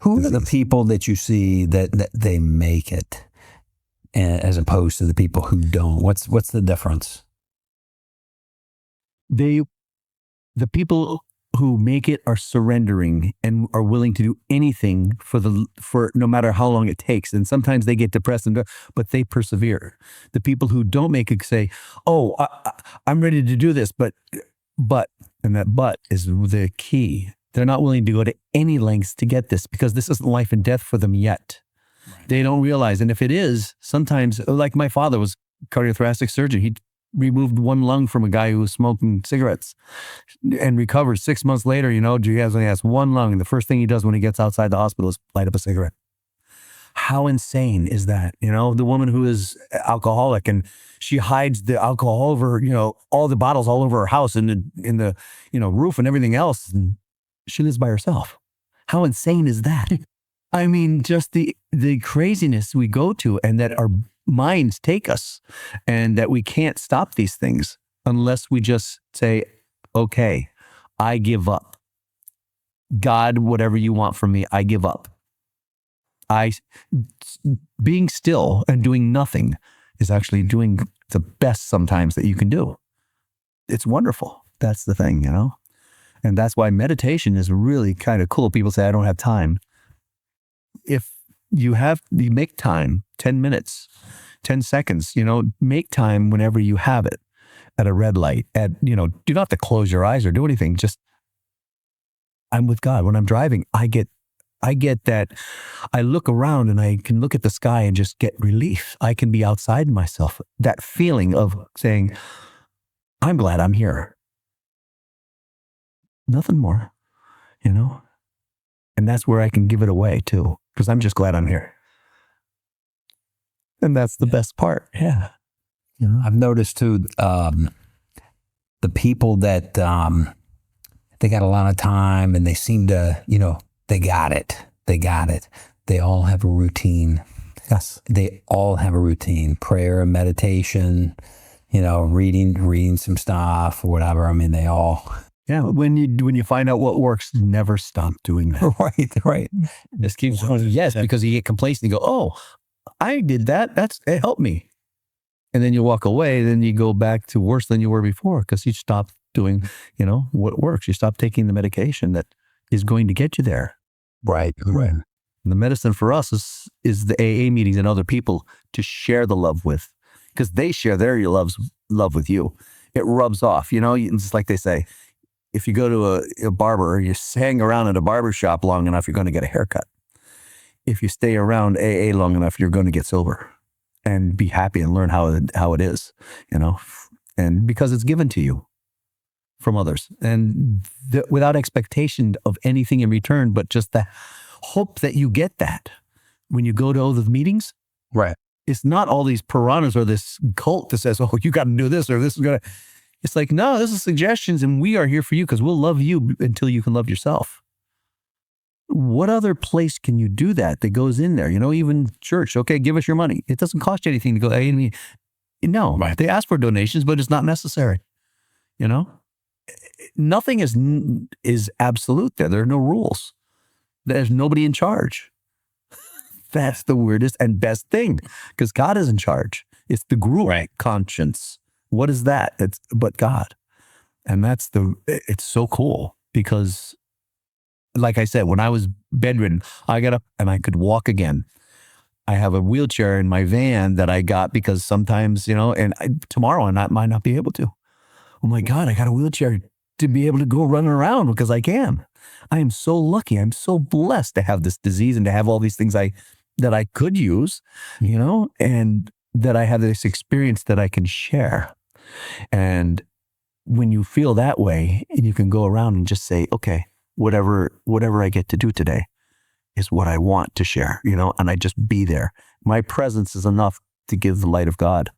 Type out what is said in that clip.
Who are the people that you see that they make it, as opposed to the people who don't? What's the difference? The people who make it are surrendering and are willing to do anything for no matter how long it takes. And sometimes they get depressed, but they persevere. The people who don't make it say, "Oh, I'm ready to do this," but, and that "but" is the key. They're not willing to go to any lengths to get this because this isn't life and death for them yet. Right. They don't realize. And if it is, sometimes, like my father was cardiothoracic surgeon. He removed one lung from a guy who was smoking cigarettes and recovered 6 months later. He only has one lung. And the first thing he does when he gets outside the hospital is light up a cigarette. How insane is that? The woman who is alcoholic and she hides the alcohol over, all the bottles all over her house and in the roof and everything else. And she lives by herself. How insane is that? I mean, just the craziness we go to, and that our minds take us, and that we can't stop these things unless we just say, "Okay, I give up. God, whatever you want from me, I give up." Being still and doing nothing is actually doing the best sometimes that you can do. It's wonderful. That's the thing, And that's why meditation is really kind of cool. People say, "I don't have time." If you make time, 10 minutes, 10 seconds, make time whenever you have it at a red light. Do not have to close your eyes or do anything. Just, I'm with God. When I'm driving, I get that I look around and I can look at the sky and just get relief. I can be outside myself. That feeling of saying, "I'm glad I'm here." Nothing more, And that's where I can give it away too, because I'm just glad I'm here. And that's the best part. Yeah. I've noticed too, the people that they got a lot of time and they seem to, they got it. They all have a routine. Yes. They all have a routine. Prayer, meditation, reading some stuff or whatever. I mean, they all... Yeah, when you find out what works, never stop doing that. Right. Just keep going. Yes, because you get complacent. You go, "Oh, I did that. It helped me." And then you walk away. Then you go back to worse than you were before because you stopped doing, what works. You stop taking the medication that is going to get you there. Right. And the medicine for us is the AA meetings and other people to share the love with, because they share their love with you. It rubs off. It's like they say. If you go to a barber, you hang around at a barber shop long enough, you're going to get a haircut. If you stay around AA long enough, you're going to get sober and be happy and learn how it is, and because it's given to you from others, and without expectation of anything in return, but just the hope that you get that when you go to all the meetings. Right. It's not all these piranhas or this cult that says, "Oh, you got to do this or this is going to." It's like, no, this is suggestions, and we are here for you because we'll love you until you can love yourself. What other place can you do that goes in there? Even church. Okay, give us your money. It doesn't cost you anything to go. No, right. They ask for donations, but it's not necessary. Nothing is absolute there. There are no rules. There's nobody in charge. That's the weirdest and best thing, because God is in charge. It's the guru conscience. What is that? It's but God. And it's so cool because, like I said, when I was bedridden, I got up and I could walk again. I have a wheelchair in my van that I got because sometimes, tomorrow I might not be able to. Oh my God, I got a wheelchair to be able to go running around because I can. I am so lucky. I'm so blessed to have this disease and to have all these things that I could use, and that I have this experience that I can share. And when you feel that way, and you can go around and just say, "Okay, whatever I get to do today is what I want to share," and I just be there. My presence is enough to give the light of God.